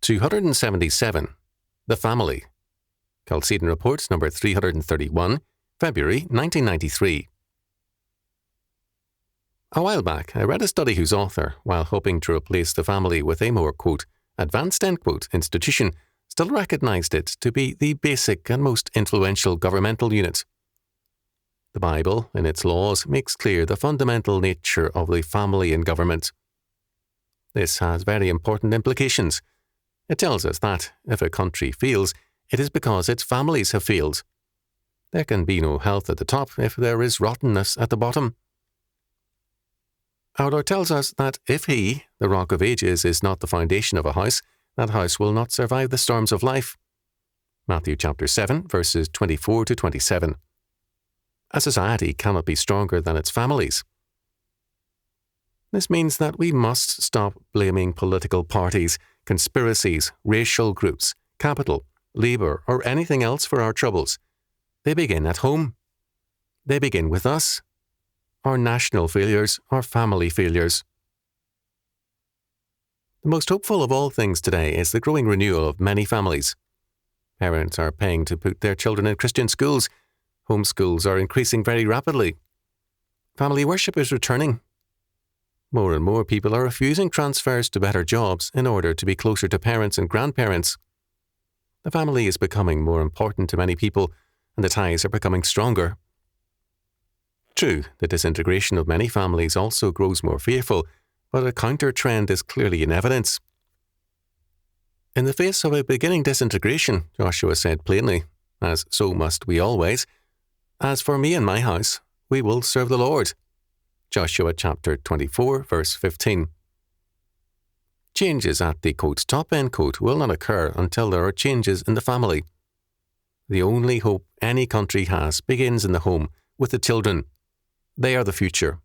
277. The Family. Chalcedon Reports number 331, February 1993. A while back, I read a study whose author, while hoping to replace the family with a more, quote, advanced, end quote, institution, still recognized it to be the basic and most influential governmental unit. The Bible, in its laws, makes clear the fundamental nature of the family in government. This has very important implications. It tells us that, if a country fails, it is because its families have failed. There can be no health at the top if there is rottenness at the bottom. Our Lord tells us that if He, the Rock of Ages, is not the foundation of a house, that house will not survive the storms of life. Matthew chapter 7, verses 24 to 27. A society cannot be stronger than its families. This means that we must stop blaming political parties, conspiracies, racial groups, capital, labour, or anything else for our troubles. They begin at home. They begin with us. Our national failures are family failures. The most hopeful of all things today is the growing renewal of many families. Parents are paying to put their children in Christian schools. Homeschools are increasing very rapidly. Family worship is returning. More and more people are refusing transfers to better jobs in order to be closer to parents and grandparents. The family is becoming more important to many people, and the ties are becoming stronger. True, the disintegration of many families also grows more fearful, but a counter-trend is clearly in evidence. In the face of a beginning disintegration, Joshua said plainly, as so must we always, "As for me and my house, we will serve the Lord." Joshua chapter 24, verse 15. Changes at the, quote, top, end quote, will not occur until there are changes in the family. The only hope any country has begins in the home, with the children. They are the future.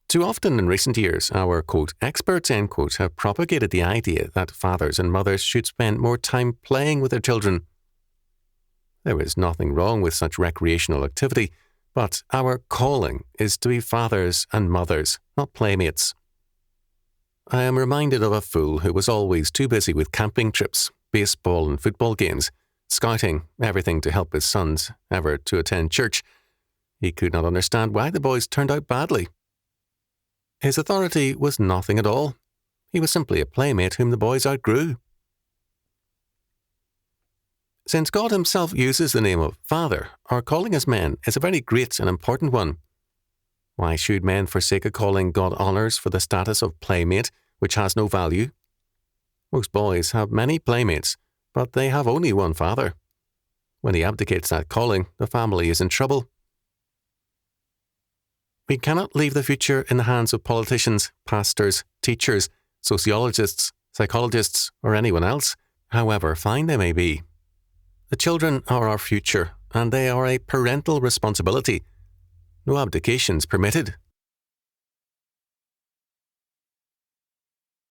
Too often in recent years, our, quote, experts, end quote, have propagated the idea that fathers and mothers should spend more time playing with their children. There is nothing wrong with such recreational activity, but our calling is to be fathers and mothers, not playmates. I am reminded of a fool who was always too busy with camping trips, baseball and football games, scouting, everything to help his sons, ever to attend church. He could not understand why the boys turned out badly. His authority was nothing at all. He was simply a playmate whom the boys outgrew. Since God Himself uses the name of Father, our calling as men is a very great and important one. Why should men forsake a calling God honours for the status of playmate, which has no value? Most boys have many playmates, but they have only one father. When he abdicates that calling, the family is in trouble. We cannot leave the future in the hands of politicians, pastors, teachers, sociologists, psychologists, or anyone else, however fine they may be. The children are our future, and they are a parental responsibility. No abdications permitted.